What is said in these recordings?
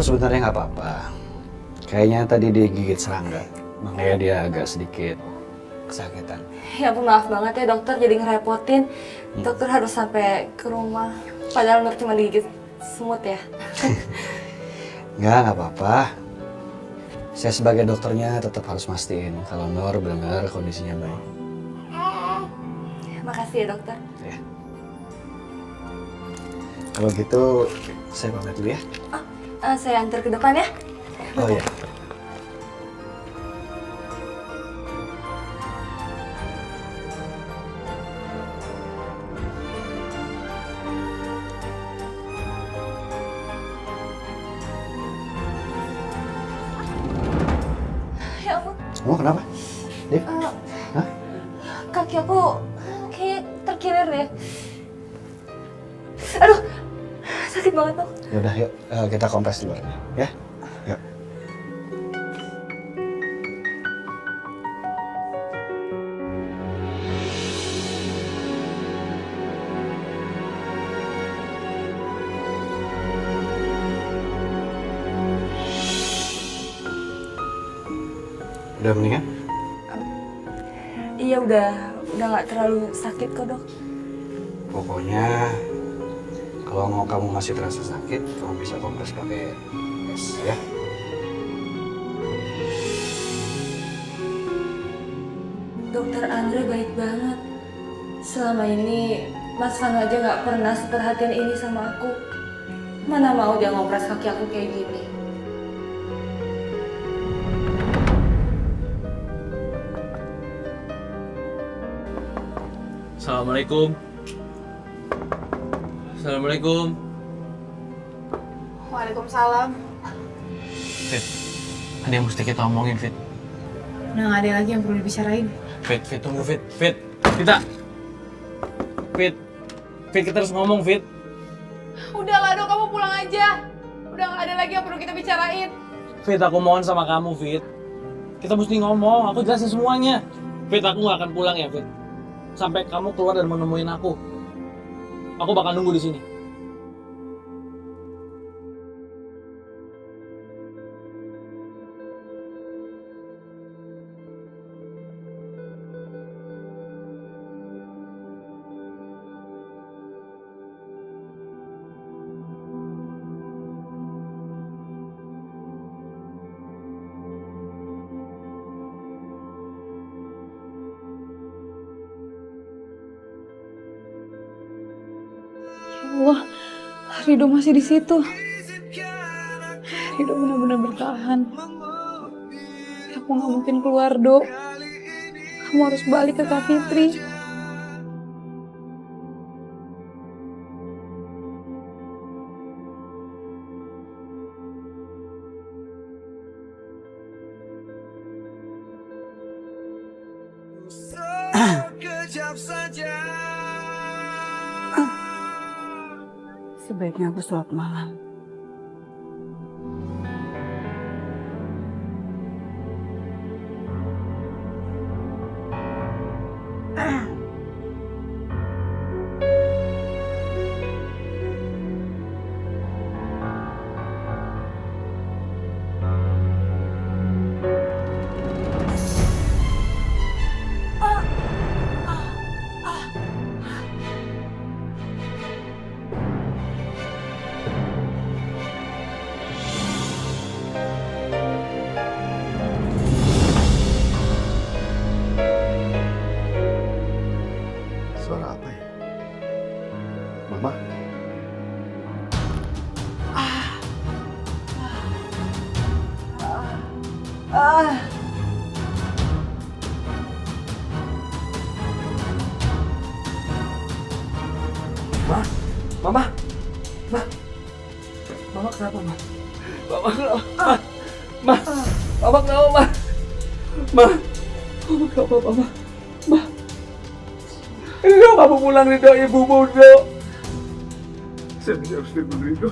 sebenarnya nggak apa-apa. Kayaknya tadi digigit serangga, makanya dia agak sedikit kesakitan. Ya ampun, maaf banget ya dokter jadi ngerepotin. Dokter harus sampai ke rumah. Padahal Nur cuma digigit semut ya. Nggak apa-apa. Saya sebagai dokternya tetap harus mastiin kalau Nur benar-benar kondisinya baik. Makasih ya dokter. Ya. Kalau gitu, saya pamit dulu ya. Saya antar ke depan ya. Oh iya. Ya ampun, Kamu kenapa? Dev? Hah? kaki aku kayak terkilir deh. Aduh, sakit banget dok. Yaudah, yuk kita kompres dulu ya. Yuk. Udah mendingan? Iya udah nggak terlalu sakit kok dok. Pokoknya kalau mau kamu masih terasa sakit, kamu bisa kompres pakai es ya. Dokter Andre baik banget. Selama ini Mas Van aja nggak pernah seperhatian ini sama aku. Mana mau dia ngopres kaki aku kayak gini. Assalamualaikum. Assalamualaikum. Waalaikumsalam. Fit, ada yang mesti kita omongin, Fit. Udah gak ada lagi yang perlu dibicarain. Fit, tunggu, Fit. Kita. Fit, kita harus ngomong, Fit. Udahlah dok, kamu pulang aja. Udah gak ada lagi yang perlu kita bicarain. Fit, aku mohon sama kamu, Fit. Kita mesti ngomong, aku jelasin semuanya. Fit, aku gak akan pulang ya, Fit. Sampai kamu keluar dan menemuin aku. Aku bakal nunggu di sini. Allah, Rido masih di situ. Rido benar-benar bertahan. Aku nggak mungkin keluar, Dok. Kamu harus balik ke Kak Fitri. Sebaiknya aku sholat malam. Suara apa ya? Mama? Mama kenapa, Ma? Mama kenapa? Ma, Mama kenapa, Ma? Ma, Mama kenapa, Mama? Ma, Rido, kamu pulang, Rido, ibumu, Rido. Saya harus telepon Rido.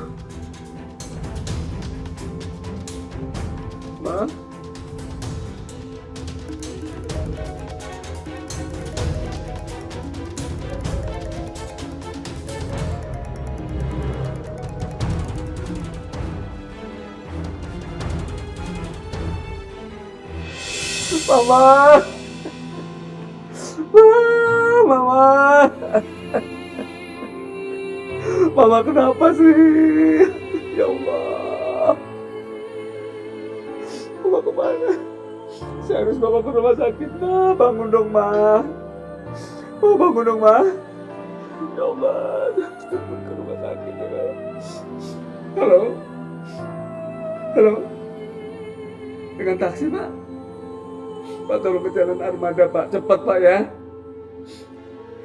Ma? Mama. Mama. Mama kenapa sih? Ya Allah. Mama kemana? Saya harus bawa ke rumah sakit, Ma. Bangun dong, Ma. Oh, bangun dong, Ma. Ya Allah. Cepet ke rumah sakit, ya. Halo? Halo? Dengan taksi, Pak? Pak, tolong ke jalan Armada, Pak. Cepat, Pak, ya.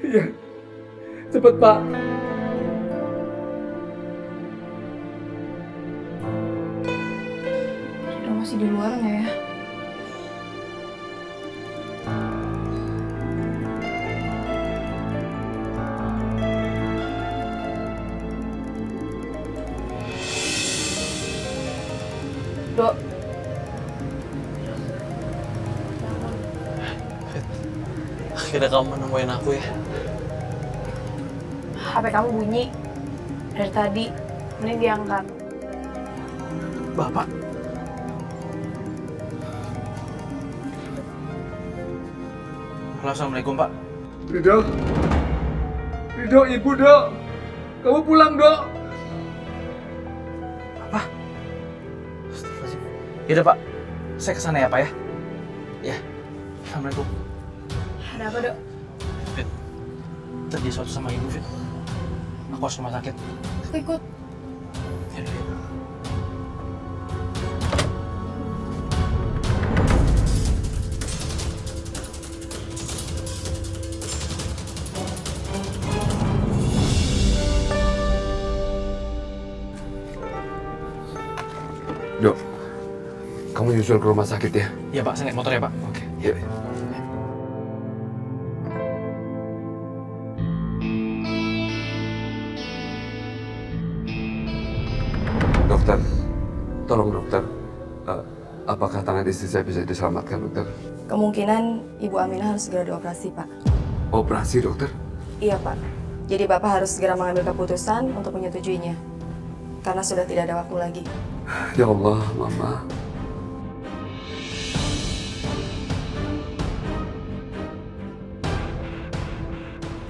Iya. Cepat, Pak. Rido masih di luar nggak ya? Dok, Akhirnya kamu nemuin aku ya. HP kamu bunyi dari tadi. Mending diangkat. Bapak. Halo, Assalamualaikum, Pak. Rido. Rido, Ibu, Dok. Kamu pulang, Dok. Astagfirullahaladzim. Yaudah, Pak. Saya kesana ya, Pak ya. Ya. Assalamualaikum. Ada apa, Dok? Fit. Terjadi sesuatu sama Ibu, Fit. Aku harus ke rumah sakit. Aku ikut. Yaudah. Dok, kamu nyusul ke rumah sakit ya? Iya, Pak. Saya naik motor ya, Pak. Oke. Iya. Dokter, tolong dokter. Apakah tangan istri saya bisa diselamatkan, dokter? Kemungkinan Ibu Aminah harus segera dioperasi, Pak. Operasi, dokter? Iya, Pak. Jadi Bapak harus segera mengambil keputusan untuk menyetujuinya. Karena sudah tidak ada waktu lagi. Ya Allah, Mama.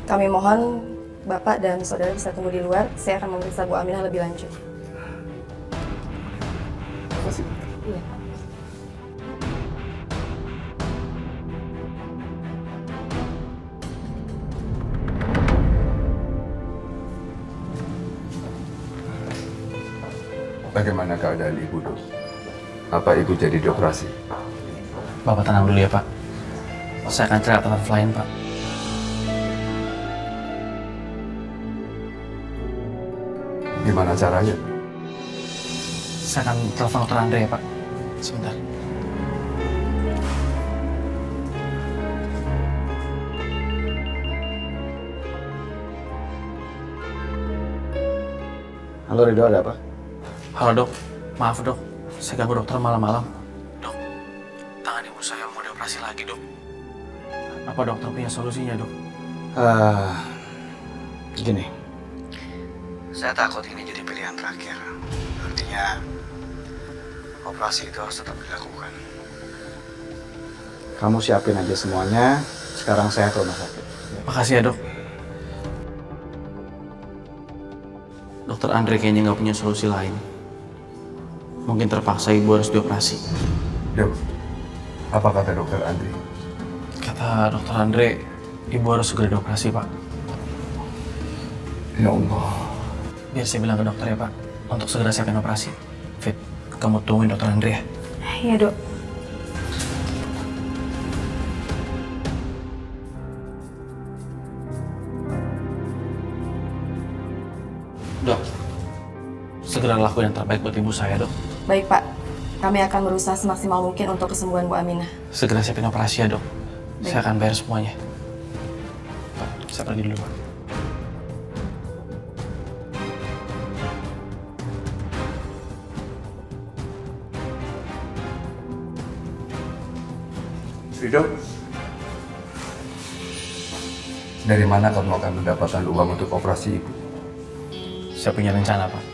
Kami mohon Bapak dan Saudara bisa tunggu di luar. Saya akan memeriksa Bu Aminah lebih lanjut. Terima kasih. Iya, Pak. Bagaimana keadaan Ibu, Dok? Apa Ibu jadi dioperasi? Bapak tenang dulu ya, Pak. Saya akan cari alternatif lain, Pak. Gimana caranya? Saya akan telepon dokter Andre ya, Pak. Sebentar. Halo Rido, ada apa? Halo, Dok. Maaf, Dok. Saya ganggu dokter malam-malam. Dok, tangan ibu saya mau dioperasi lagi, Dok. Apa dokter punya solusinya, Dok? Gini. Saya takut ini jadi pilihan terakhir. Artinya, operasi itu harus tetap dilakukan. Kamu siapin aja semuanya. Sekarang saya ke rumah sakit. Makasih ya, Dok. Dokter Andre kayaknya nggak punya solusi lain. Mungkin terpaksa ibu harus dioperasi. Dok, apa kata dokter Andri? Kata dokter Andre, ibu harus segera dioperasi, Pak. Ya Allah. Biar saya bilang ke dokter ya, Pak, untuk segera siapin operasi. Fit, kamu tungguin dokter Andre ya. Iya, Dok. Dok, segera lakuin yang terbaik buat ibu saya, Dok. Baik, Pak. Kami akan berusaha semaksimal mungkin untuk kesembuhan Bu Aminah. Segera siapin operasi ya, Dok. Saya akan bayar semuanya. Pak, saya pergi dulu, Pak. Rido, dari mana kamu akan mendapatkan uang untuk operasi Ibu? Saya punya rencana, Pak.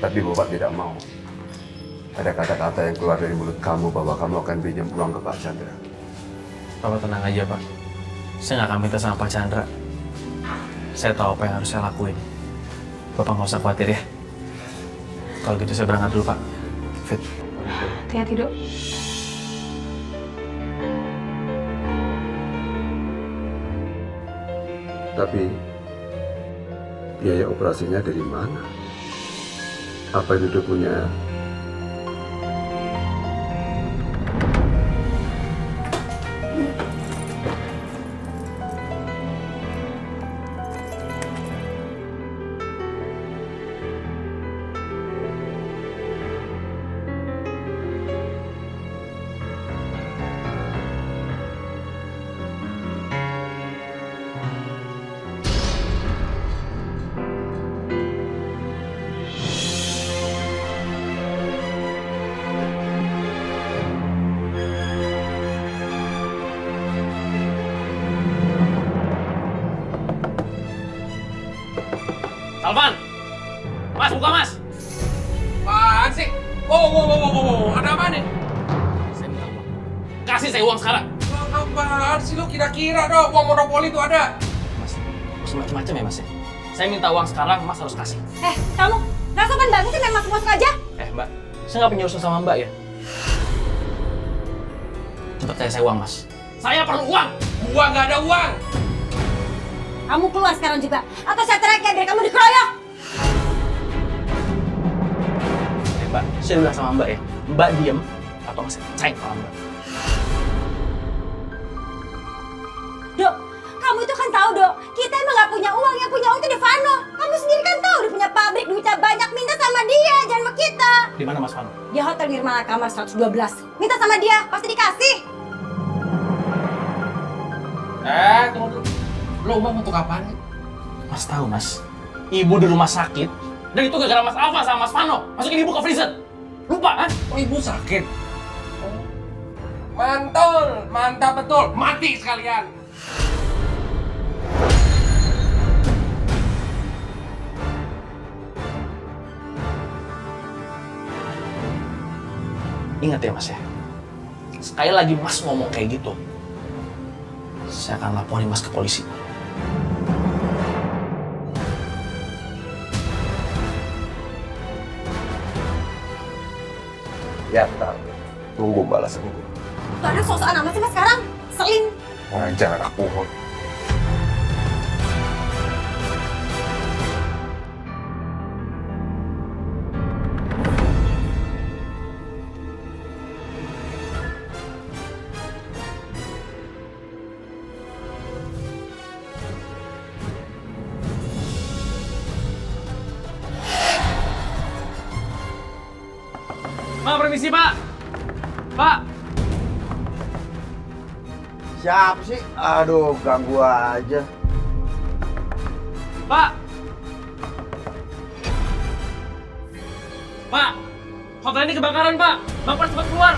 Tapi Bapak tidak mau. ada kata-kata yang keluar dari mulut kamu bahwa kamu akan pinjam uang ke Pak Chandra. Bapak tenang aja, Pak. Saya nggak akan minta sama Pak Chandra. Saya tahu apa yang harus saya lakuin. Bapak nggak usah khawatir ya. Kalau gitu saya berangkat dulu, Pak. Fit. Hati-hati, Dok. Tapi biaya operasinya dari mana? Apa itu udah punya? Salvan! Mas, buka Mas! Apaan sih? Wow, ada apa nih? Saya minta uang. Kasih saya uang sekarang. Apaan sih lu kira-kira dong, uang monopoli itu ada? Mas, macam-macam ya Mas ya? Saya minta uang sekarang, Mas harus kasih. Kamu nggak sopan banget sih main masuk-masuk aja. Mbak, saya nggak punya urusan sama Mbak ya? Cepat saya uang, Mas. Saya perlu uang! Gua nggak ada uang! Kamu keluar sekarang juga, atau saya teriak biar kamu dikeroyok. Mbak, saya bilang sama Mbak ya, Mbak diem atau nggak saya pecahin kepala Mbak. Dok, kamu itu kan tahu, Dok, kita emang nggak punya uang. Yang punya uang itu Devano. Kamu sendiri kan tahu dia punya pabrik, duitnya banyak. Minta sama dia, jangan sama kita. Di mana Mas Vano? Di Hotel Nirmala kamar 112. Minta sama dia, pasti dikasih. Tunggu dulu. Lo uang untuk apaan? Mas tahu Mas, ibu di rumah sakit dan itu gara-gara Mas Alfa sama Mas Vano masukin ibu ke freezer. Lupa, ah? Oh, ibu sakit. Mantul, mantap betul. Mati sekalian. Ingat ya Mas ya, sekali lagi Mas ngomong kayak gitu, saya akan laporin Mas ke polisi. Ya, tahu. Tunggu balasan gue. Tuh anak sosokan amat sih Mas sekarang. Selin. Ngajar anak pohon. Pak, permisi Pak. Pak. Siapa sih? Aduh, ganggu aja. Pak. Pak. Hotel ini kebakaran Pak. Bapak cepat keluar.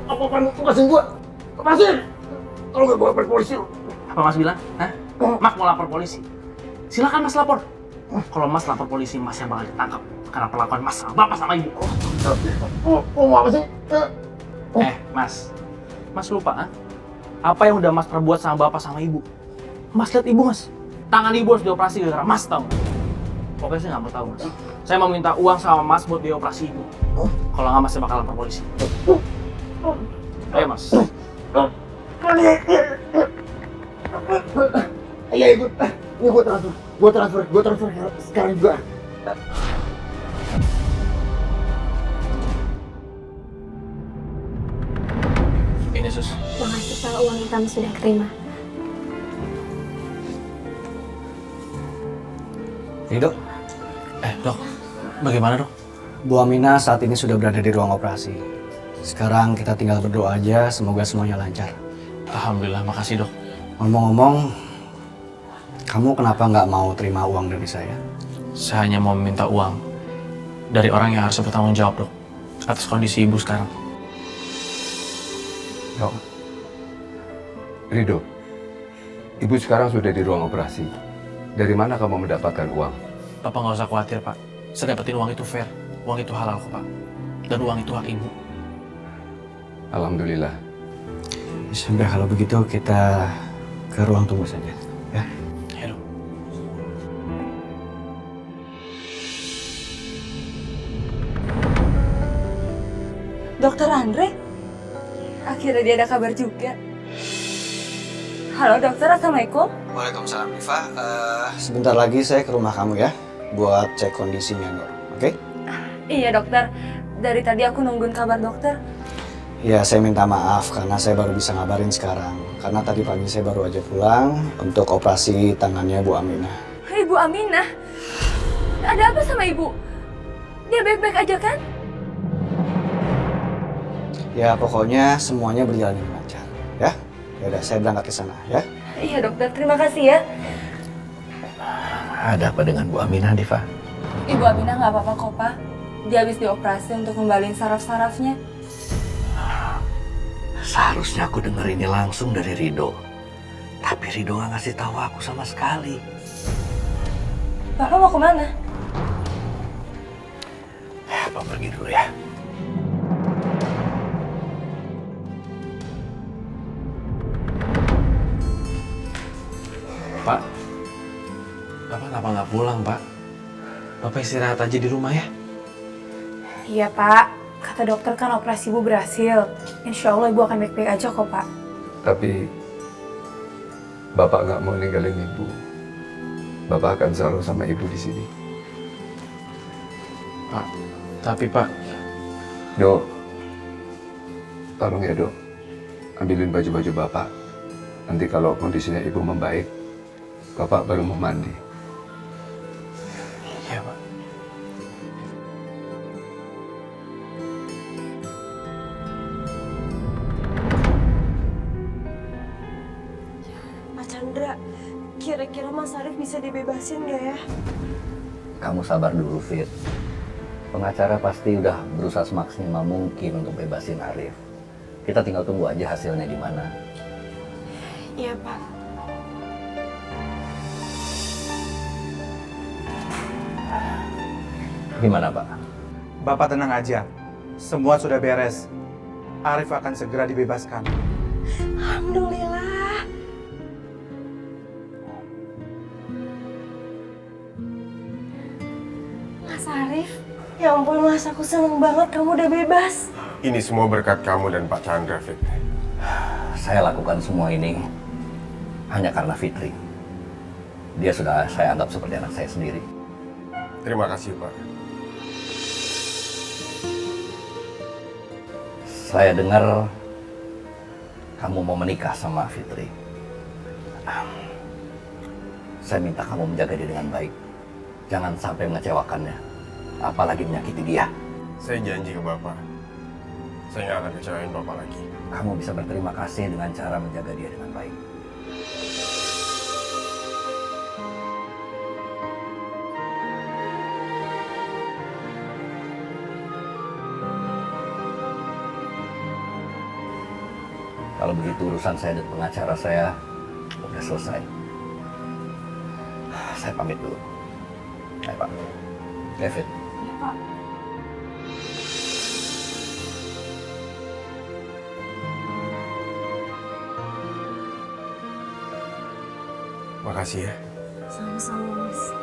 Apa-apaan lepasin gua? Lepasin! Kalau nggak gua lapor polisi. Apa Mas bilang? Hah? Mas mau lapor polisi? Silakan Mas lapor. Kalau Mas lapor polisi, Mas yang bakal ditangkap karena perlakuan Mas sama Bapak sama Ibu. Mau apa sih? Mas. Mas lupa, ah? Apa yang udah Mas perbuat sama Bapak sama Ibu? Mas lihat Ibu, Mas. Tangan Ibu harus dioperasi gara-gara Mas, tahu nggak? Pokoknya saya nggak mau tahu, Mas. Saya mau minta uang sama Mas buat dioperasi Ibu. Kalau nggak, Mas saya bakal lapor polisi. Ayo, Mas. Iya, ikut. Ini gua transfer sekarang juga. Ini, Sus. Makasih Pak, uang yang kami sudah terima. Ini dok, Dok. Bagaimana, Dok? Bu Aminah saat ini sudah berada di ruang operasi. Sekarang kita tinggal berdoa aja, semoga semuanya lancar. Alhamdulillah, makasih, Dok. Ngomong-ngomong, kamu kenapa nggak mau terima uang dari saya? Saya hanya mau meminta uang dari orang yang harus bertanggung jawab, Dok, atas kondisi Ibu sekarang. Dok, Rido, ibu sekarang sudah di ruang operasi. Dari mana kamu mendapatkan uang? Papa nggak usah khawatir, Pak. Saya dapetin uang itu fair. Uang itu halal kok, Pak. Dan uang itu hak ibu. Alhamdulillah. Sudah, kalau begitu kita ke ruang tunggu saja. Ya. Ayo. Dokter Andre? Akhirnya dia ada kabar juga. Halo dokter, Assalamualaikum. Waalaikumsalam, Diva. Sebentar lagi saya ke rumah kamu ya, buat cek kondisinya Nur. Oke? Iya dokter, dari tadi aku nungguin kabar dokter. Ya, saya minta maaf karena saya baru bisa ngabarin sekarang. Karena tadi pagi saya baru aja pulang untuk operasi tangannya Bu Aminah. Ibu Aminah? Ada apa sama ibu? Dia baik-baik aja kan? Ya, pokoknya semuanya berjalan dengan lancar. Ya? Ya udah, saya berangkat ke sana ya. Iya dokter, terima kasih ya. Ada apa dengan Bu Aminah, Diva? Ibu Aminah nggak apa-apa kok Pak. Dia habis dioperasi untuk kembaliin saraf-sarafnya. Seharusnya aku denger ini langsung dari Rido. Tapi Rido nggak ngasih tahu aku sama sekali. Bapak mau kemana? Apa pergi dulu ya? Pak, Bapak kenapa nggak pulang, Pak? Bapak istirahat aja di rumah ya. Iya Pak, kata dokter kan operasi ibu berhasil. Insya Allah ibu akan baik-baik aja kok Pak. Tapi Bapak nggak mau ninggalin ibu. Bapak akan selalu sama ibu di sini. Pak, tapi Pak, Dok, tolong ya dok, ambilin baju-baju Bapak. Nanti kalau kondisinya ibu membaik, Bapak baru mau mandi. iya Pak. Pak Chandra, kira-kira Mas Arif bisa dibebasin nggak ya? Kamu sabar dulu, Fit. Pengacara pasti udah berusaha semaksimal mungkin untuk bebasin Arif. Kita tinggal tunggu aja hasilnya di mana. Iya Pak. Gimana, Pak? Bapak tenang aja. Semua sudah beres. Arif akan segera dibebaskan. Alhamdulillah. Mas Arif, ya ampun Mas, aku seneng banget kamu udah bebas. Ini semua berkat kamu dan Pak Chandra, Fit. Saya lakukan semua ini hanya karena Fitri. Dia sudah saya anggap seperti anak saya sendiri. Terima kasih, Pak. Saya dengar kamu mau menikah sama Fitri. Saya minta kamu menjaga dia dengan baik. Jangan sampai mengecewakannya, apalagi menyakiti dia. Saya janji ke Bapak. Saya nggak akan kecewain Bapak lagi. Kamu bisa berterima kasih dengan cara menjaga dia dengan baik. Kalau begitu urusan saya dan pengacara saya udah selesai. Saya pamit dulu. Ayo Pak. David. Iya Pak. Makasih ya. Sama-sama Mas.